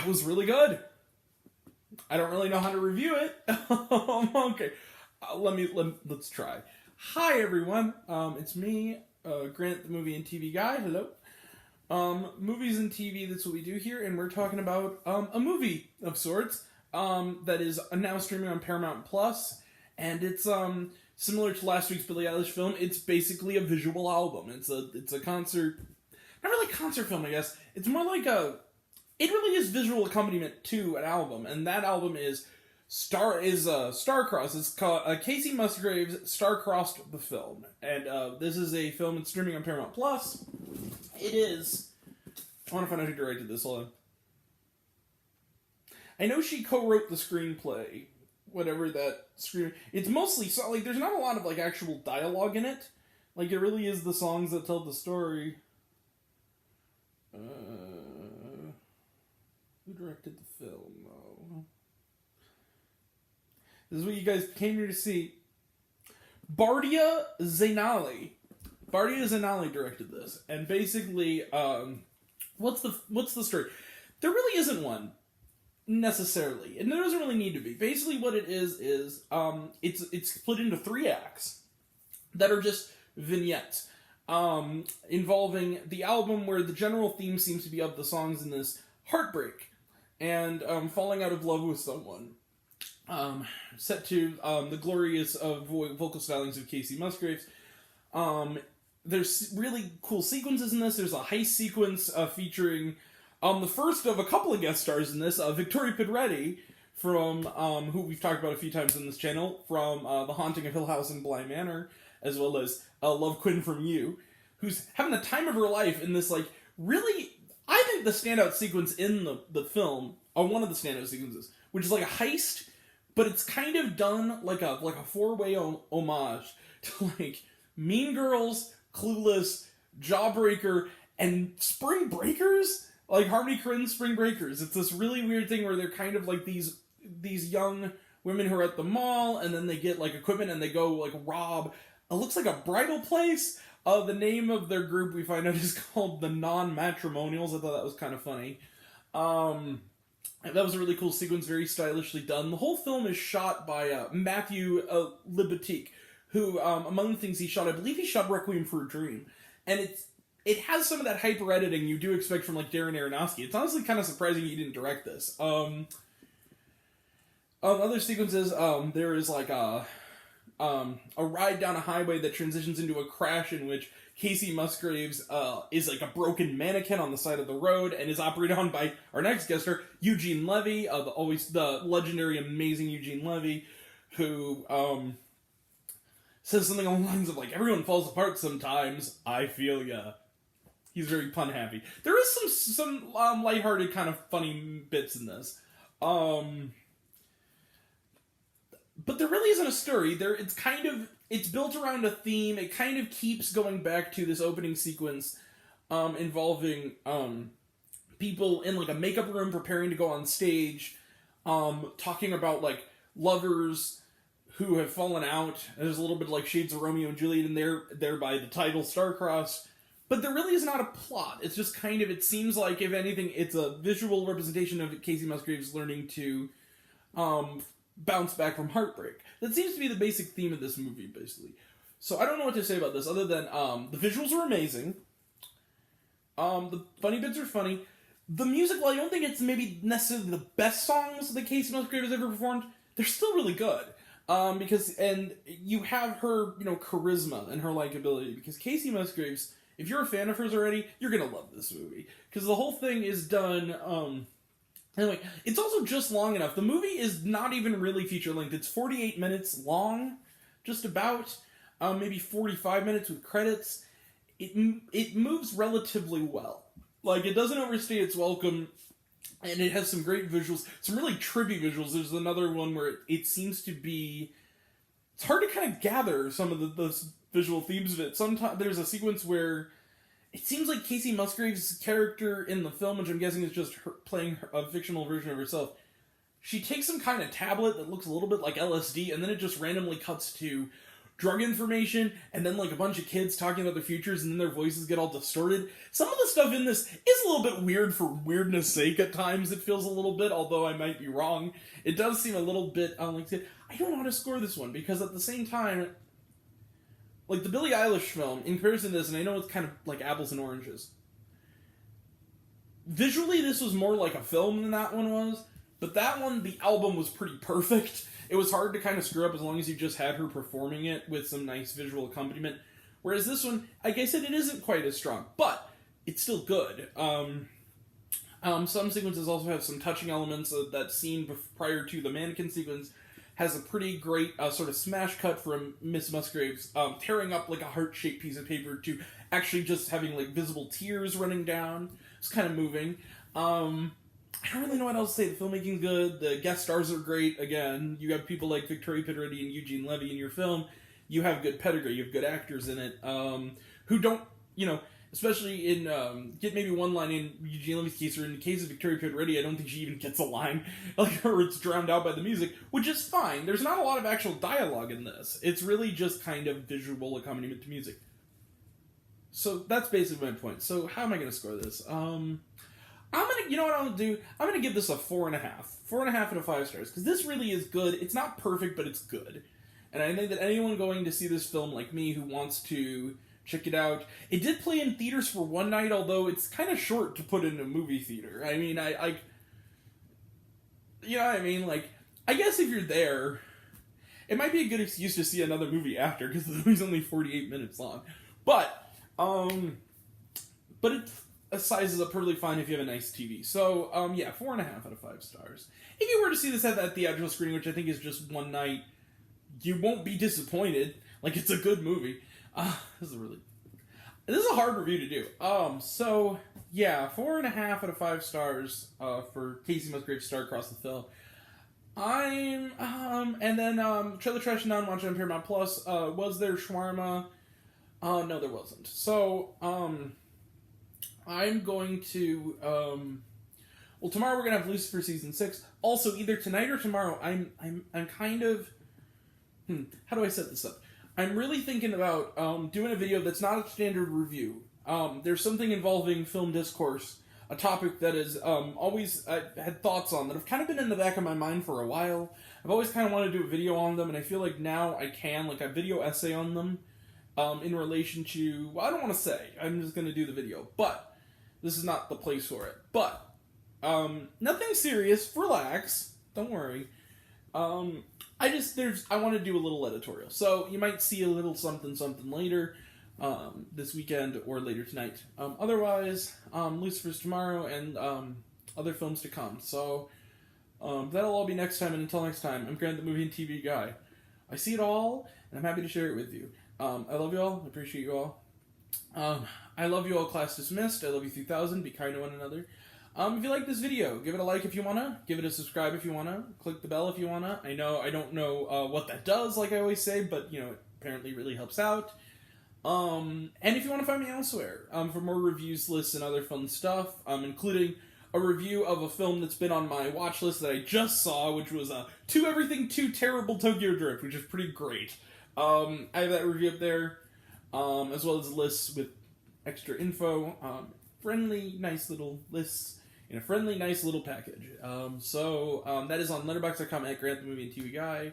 was really good. I don't really know how to review it. Okay, let's try. Hi everyone, it's me, Grant, the movie and TV guy. Hello. Movies and TV, that's what we do here, and we're talking about a movie of sorts that is now streaming on Paramount Plus, and it's similar to last week's Billie Eilish film. It's basically a visual album. It's a concert, not really concert film, I guess. It's more like it really is visual accompaniment to an album, and that album is Star-Crossed. It's called Kacey Musgraves' Star-Crossed the film, and this is a film that's streaming on Paramount Plus. It is. I want to find out who directed this. Hold on. I know she co-wrote the screenplay. Whatever that screen. It's mostly so like there's not a lot of like actual dialogue in it. Like it really is the songs that tell the story. Who directed the film? Oh. This is what you guys came here to see. Bardia Zainali. Bardia Zainali directed this, and basically, what's the story? There really isn't one necessarily, and there doesn't really need to be. Basically, what it is it's split into 3 acts that are just vignettes involving the album, where the general theme seems to be of the songs in this heartbreak and falling out of love with someone. Set to the glorious vocal stylings of Kacey Musgraves. There's really cool sequences in this. There's a heist sequence featuring the first of a couple of guest stars in this, Victoria Pedretti, from who we've talked about a few times on this channel, from The Haunting of Hill House and Bly Manor, as well as Love Quinn from You, who's having the time of her life in this, like, really, I think the standout sequence in the film, or one of the standout sequences, which is like a heist, but it's kind of done like a 4-way homage to, like, Mean Girls, Clueless, Jawbreaker, and Spring Breakers? Like Harmony Korine's Spring Breakers. It's this really weird thing where they're kind of like these young women who are at the mall, and then they get like equipment and they go like rob. It looks like a bridal place. The name of their group we find out is called the Non-Matrimonials. I thought that was kind of funny. That was a really cool sequence, very stylishly done. The whole film is shot by Matthew Libatique, who, among the things he shot, I believe he shot Requiem for a Dream. And it has some of that hyper editing you do expect from, like, Darren Aronofsky. It's honestly kind of surprising he didn't direct this. Other sequences, there is, like, a ride down a highway that transitions into a crash in which Kacey Musgraves is, like, a broken mannequin on the side of the road and is operated on by our next guest star, Eugene Levy, the legendary, amazing Eugene Levy, who, says something along the lines of, like, everyone falls apart sometimes, I feel ya. He's very pun happy. There is some lighthearted kind of funny bits in this. But there really isn't a story. It's built around a theme. It kind of keeps going back to this opening sequence involving people in, like, a makeup room preparing to go on stage, talking about, like, lovers who have fallen out. There's a little bit like shades of Romeo and Juliet in there, thereby the title Star-Crossed. But there really is not a plot. It's just kind of, it seems like, if anything, it's a visual representation of Kacey Musgraves learning to bounce back from heartbreak. That seems to be the basic theme of this movie, basically. So I don't know what to say about this, other than the visuals are amazing. The funny bits are funny. The music, while I don't think it's maybe necessarily the best songs that Kacey Musgraves has ever performed, they're still really good. And you have her, charisma and her likability, because Kacey Musgraves, if you're a fan of hers already, you're gonna love this movie. Because the whole thing is done, anyway, it's also just long enough. The movie is not even really feature-length. It's 48 minutes long, just about, maybe 45 minutes with credits. It moves relatively well. Like, it doesn't overstay its welcome. And it has some great visuals, some really trippy visuals. There's another one where it seems to be... It's hard to kind of gather some of the visual themes of it. Sometimes there's a sequence where it seems like Kacey Musgraves' character in the film, which I'm guessing is just her playing a fictional version of herself, she takes some kind of tablet that looks a little bit like LSD, and then it just randomly cuts to drug information, and then like a bunch of kids talking about their futures, and then their voices get all distorted. Some of the stuff in this is a little bit weird for weirdness sake at times. It feels a little bit, although I might be wrong. It does seem a little bit like I don't know how to score this one, because at the same time, like the Billie Eilish film, in comparison to this, and I know it's kind of like apples and oranges. Visually, this was more like a film than that one was, but that one, the album was pretty perfect. It was hard to kind of screw up as long as you just had her performing it with some nice visual accompaniment. Whereas this one, like I said, it isn't quite as strong, but it's still good. Some sequences also have some touching elements. That scene prior to the mannequin sequence has a pretty great sort of smash cut from Miss Musgraves tearing up like a heart-shaped piece of paper to actually just having like visible tears running down. It's kind of moving. I don't really know what else to say. The filmmaking's good. The guest stars are great. Again, you have people like Victoria Pedretti and Eugene Levy in your film. You have good pedigree. You have good actors in it who don't, especially in get maybe one line in Eugene Levy's case, or in the case of Victoria Pedretti, I don't think she even gets a line, or it's drowned out by the music, which is fine. There's not a lot of actual dialogue in this. It's really just kind of visual accompaniment to music. So that's basically my point. So how am I going to score this? You know what I'm going to do? I'm going to give this a 4.5. 4.5 out of 5 stars. Because this really is good. It's not perfect, but it's good. And I think that anyone going to see this film like me who wants to check it out, it did play in theaters for one night, although it's kind of short to put in a movie theater. I mean, you know what I mean? Like, I guess if you're there, it might be a good excuse to see another movie after, because the movie's only 48 minutes long. But it sizes up perfectly fine if you have a nice TV. So, 4.5 out of 5 stars. If you were to see this at that theatrical screening, which I think is just one night, you won't be disappointed. Like, it's a good movie. This is a hard review to do. 4.5 out of 5 stars for Kacey Musgraves' Star-Crossed the Film. Trailer Trash and Non-Watch on Paramount Plus. Was there shawarma? No, there wasn't. So, I'm going to, tomorrow we're going to have Lucifer Season 6. Also, either tonight or tomorrow, I'm kind of, how do I set this up? I'm really thinking about, doing a video that's not a standard review. There's something involving film discourse, a topic that is, always, I've had thoughts on, that have kind of been in the back of my mind for a while. I've always kind of wanted to do a video on them, and I feel like now I can, like a video essay on them, in relation to, well, I don't want to say, I'm just going to do the video, but this is not the place for it. But, nothing serious, relax, don't worry. I want to do a little editorial. So, you might see a little something later, this weekend or later tonight. Otherwise, Lucifer's tomorrow and, other films to come. So, that'll all be next time, and until next time, I'm Grant the Movie and TV Guy. I see it all, and I'm happy to share it with you. I love you all, I appreciate you all. I love you all, class dismissed. I love you 3000. Be kind to one another. If you like this video, give it a like if you wanna. Give it a subscribe if you wanna. Click the bell if you wanna. I don't know what that does, like I always say, but it apparently really helps out. And if you want to find me elsewhere, for more reviews, lists, and other fun stuff, including a review of a film that's been on my watch list that I just saw, which was To Everything Too Terrible Tokyo Drift, which is pretty great. I have that review up there, as well as lists with extra info, friendly, nice little lists in a friendly, nice little package. That is on letterboxd.com at Grant the Movie and TV Guy,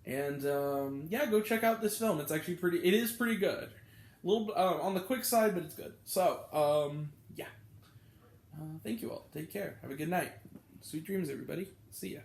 and go check out this film. It's actually it is pretty good. A little on the quick side, but it's good. So, thank you all. Take care. Have a good night. Sweet dreams, everybody. See ya.